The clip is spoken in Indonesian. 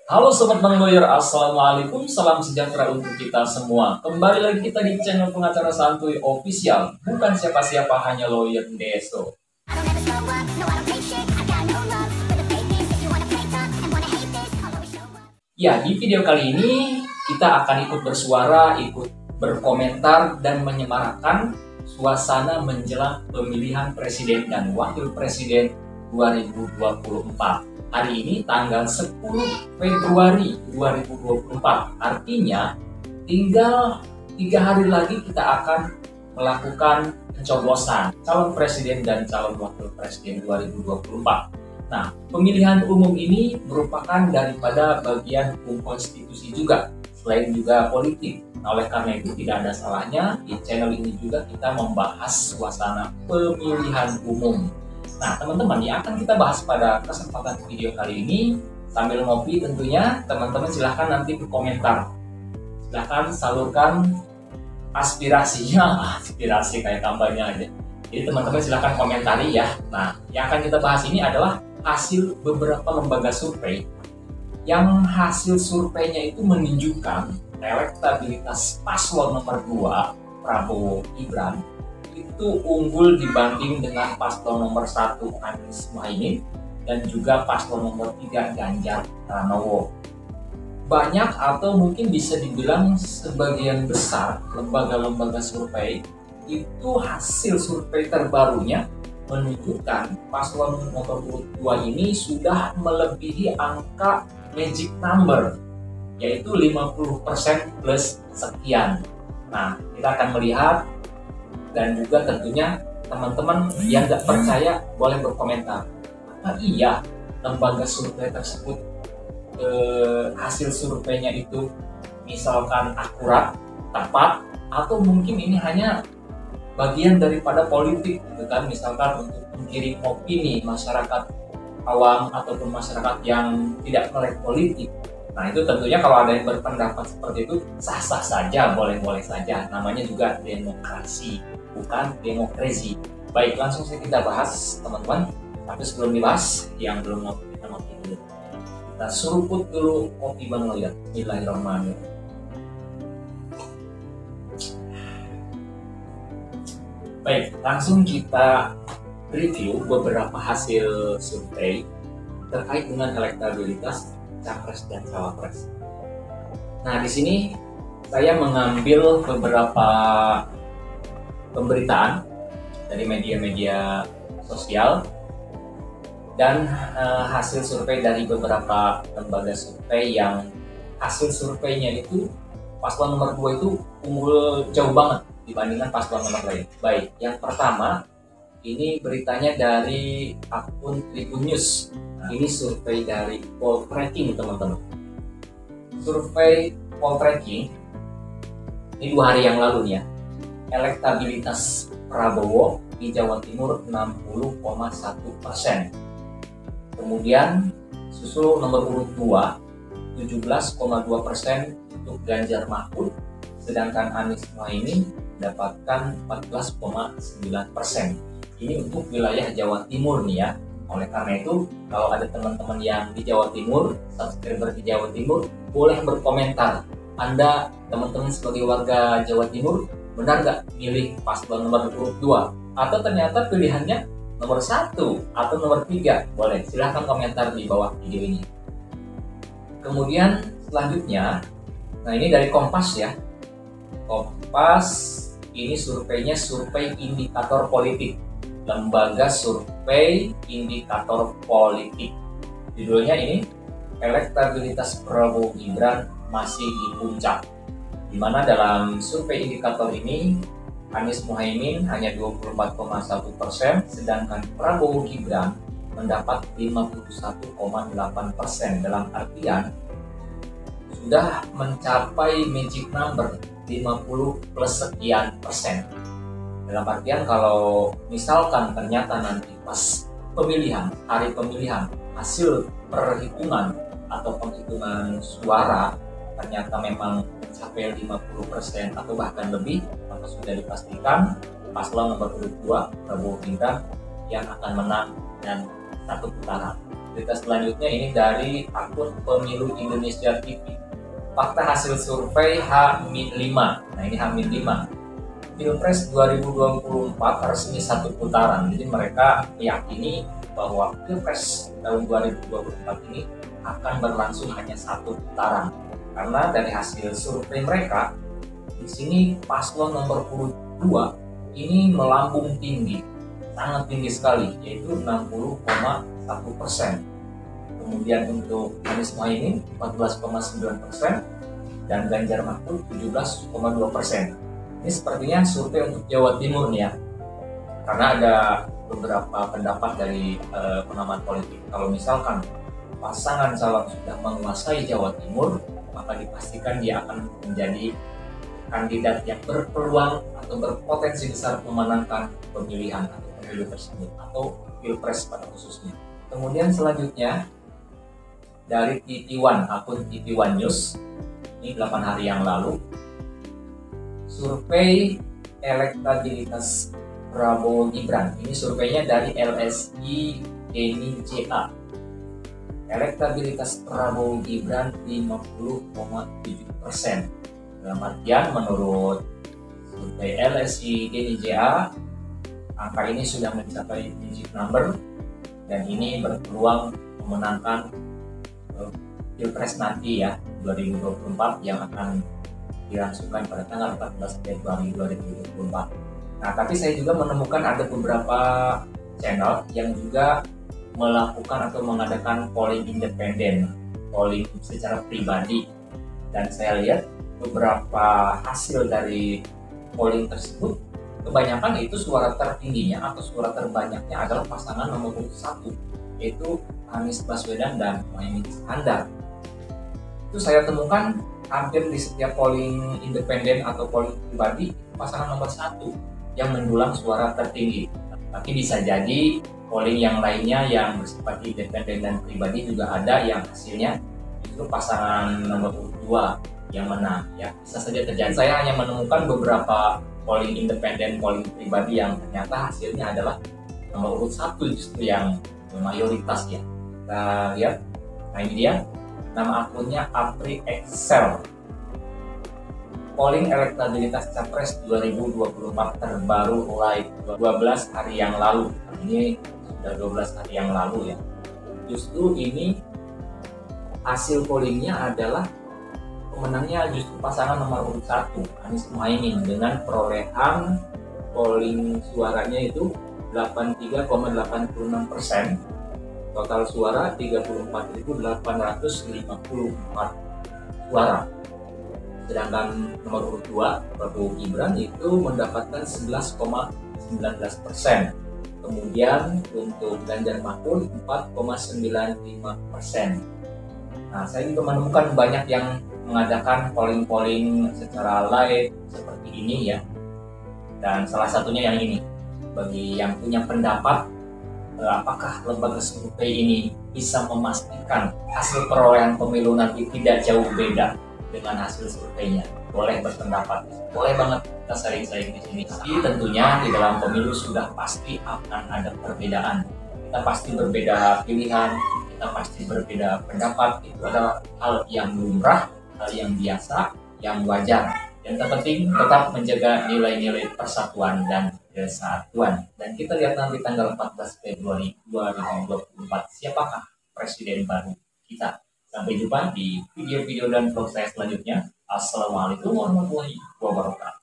Halo Sobat Bang Lawyer, Assalamualaikum, salam sejahtera untuk kita semua. Kembali lagi kita di channel pengacara santuy official. Bukan siapa-siapa, hanya Lawyer Deso. Ya, di video kali ini kita akan ikut bersuara, ikut berkomentar, dan menyemarakan suasana menjelang pemilihan presiden dan wakil presiden 2024. Hari ini tanggal 10 Februari 2024. Artinya tinggal 3 hari lagi kita akan melakukan pencoblosan calon presiden dan calon wakil presiden 2024. Nah, pemilihan umum ini merupakan daripada bagian hukum konstitusi juga, selain juga politik. Nah, oleh karena itu tidak ada salahnya di channel ini juga kita membahas suasana pemilihan umum. Nah, teman-teman, yang akan kita bahas pada kesempatan video kali ini sambil ngopi tentunya, teman-teman silahkan nanti berkomentar. Silahkan salurkan aspirasinya, aspirasi kayak kampanye aja. Jadi teman-teman silahkan komentari ya. Nah, yang akan kita bahas ini adalah hasil beberapa lembaga survei yang hasil surveinya itu menunjukkan elektabilitas paslon nomor 2 Prabowo Gibran itu unggul dibanding dengan paslon nomor 1 Anies Mohaimin dan juga paslon nomor 3 Ganjar Pranowo. Banyak atau mungkin bisa dibilang sebagian besar lembaga-lembaga survei itu hasil survei terbarunya menunjukkan paslon nomor 2 ini sudah melebihi angka magic number, yaitu 50% plus sekian. Nah, kita akan melihat, dan juga tentunya teman-teman yang nggak percaya boleh berkomentar. Apa iya lembaga survei tersebut hasil surveinya itu misalkan akurat, tepat, atau mungkin ini hanya bagian daripada politik gitu kan, misalkan untuk menggiring opini masyarakat awam ataupun masyarakat yang tidak melek politik. Nah, itu tentunya kalau ada yang berpendapat seperti itu sah-sah saja, boleh-boleh saja. Namanya juga demokrasi, bukan demokrasi. Baik, langsung saja kita bahas teman-teman. Tapi sebelum dibahas, yang belum ngopi, kita ngopi dulu. Kita seruput dulu kopi Bang Lawyer. Bismillahirrahmanirrahim. Baik, langsung kita review beberapa hasil survei terkait dengan elektabilitas capres dan cawapres. Nah, di sini saya mengambil beberapa pemberitaan dari media-media sosial dan hasil survei dari beberapa lembaga survei yang hasil surveinya itu paslon nomor 2 itu unggul jauh banget dibandingkan paslon nomor lain. Baik, yang pertama ini beritanya dari akun Tribun News. Nah, ini survei dari Poltreking teman-teman. Survei Poltreking ini 2 hari yang lalu nih ya. Elektabilitas Prabowo di Jawa Timur 60,1%. Kemudian susul nomor urut 2 17,2% untuk Ganjar Mahfud, sedangkan Anies Mohaimin mendapatkan 14,9%. Ini untuk wilayah Jawa Timur nih ya. Oleh karena itu, kalau ada teman-teman yang di Jawa Timur, subscriber di Jawa Timur, boleh berkomentar. Anda, teman-teman sebagai warga Jawa Timur, benar nggak milih paslon nomor urut 2? Atau ternyata pilihannya nomor 1 atau nomor 3? Boleh, silahkan komentar di bawah video ini. Kemudian selanjutnya, nah ini dari Kompas ya. Kompas, ini surveinya survei indikator politik. Lembaga survei indikator politik. Judulnya ini, elektabilitas Prabowo Gibran masih di puncak. Di mana dalam survei indikator ini, Anies Mohaimin hanya 24,1%, sedangkan Prabowo Gibran mendapat 51,8%. Dalam artian, sudah mencapai magic number 50 plus sekian persen. Dalam artian kalau misalkan ternyata nanti pas pemilihan, hari pemilihan, hasil perhitungan atau penghitungan suara ternyata memang mencapai 50% atau bahkan lebih, maka sudah dipastikan paslon nomor urut 2 Prabowo Gibran yang akan menang dan satu putaran. Berita selanjutnya ini dari akun Pemilu Indonesia TV. Fakta hasil survei H-5. Nah ini H-5. Pilpres 2024 resmi satu putaran. Jadi mereka meyakini bahwa Pilpres tahun 2024 ini akan berlangsung hanya satu putaran. Karena dari hasil survei mereka, di sini paslon nomor 2 ini melambung tinggi, sangat tinggi sekali, yaitu 60,1%. Kemudian untuk Anies Mohaimin 14,9% dan Ganjar Mahfud 17,2%. Ini sepertinya survei untuk Jawa Timur nih ya, karena ada beberapa pendapat dari pengamat politik. Kalau misalkan pasangan calon sudah menguasai Jawa Timur, maka dipastikan dia akan menjadi kandidat yang berpeluang atau berpotensi besar memenangkan pemilihan atau pemilu tersebut atau pilpres pada khususnya. Kemudian selanjutnya dari TT1, akun TT1 News, ini 8 hari yang lalu, survei elektabilitas Prabowo Gibran. Ini surveinya dari LSI Deni JA. Elektabilitas Prabowo Gibran 50,7%. Dalam artian menurut survei LSI DNIJA, angka ini sudah mencapai magic number dan ini berpeluang memenangkan Pilpres nanti ya 2024 yang akan dilangsungkan pada tanggal 14 Februari 2024. Nah, tapi saya juga menemukan ada beberapa channel yang juga melakukan atau mengadakan polling independen, polling secara pribadi, dan saya lihat beberapa hasil dari polling tersebut, kebanyakan itu suara tertingginya atau suara terbanyaknya adalah pasangan nomor 1, yaitu Anies Baswedan dan Mohaimin Iskandar. Itu saya temukan hampir di setiap polling independen atau polling pribadi, pasangan nomor 1 yang mendulang suara tertinggi. Tapi bisa jadi polling yang lainnya yang bersifat independen dan pribadi juga ada yang hasilnya itu pasangan nomor 2 yang menang ya, bisa saja terjadi. Saya hanya menemukan beberapa polling independen, polling pribadi yang ternyata hasilnya adalah nomor urut 1 justru yang mayoritas ya. Kita lihat, nah ini dia, nama akunnya Apri Excel. Polling elektabilitas Capres 2024 terbaru mulai 12 hari yang lalu. Nah, ini sudah 12 hari yang lalu ya. Justru ini hasil pollingnya adalah pemenangnya justru pasangan nomor urut 1, Anies Mohaimin, dengan perolehan polling suaranya itu 83,86%, total suara 34.854 suara. Sedangkan nomor urut 2, Prabowo Gibran itu mendapatkan 11,19%. Kemudian untuk Ganjar Mahfud 4,95%. Nah, saya juga menemukan banyak yang mengadakan polling-polling secara live seperti ini ya. Dan salah satunya yang ini. Bagi yang punya pendapat apakah lembaga survei ini bisa memastikan hasil perolehan pemilu nanti tidak jauh beda dengan hasil surveinya, boleh berpendapat. Boleh banget kita sharing-sharing di sini. Tapi tentunya di dalam pemilu sudah pasti akan ada perbedaan. Kita pasti berbeda pilihan, kita pasti berbeda pendapat. Itu adalah hal yang lumrah, hal yang biasa, yang wajar. Yang terpenting tetap menjaga nilai-nilai persatuan dan kesatuan. Dan kita lihat nanti tanggal 14 Februari 2024 siapakah presiden baru kita. Sampai jumpa di video-video dan vlog saya selanjutnya. Assalamualaikum warahmatullahi wabarakatuh.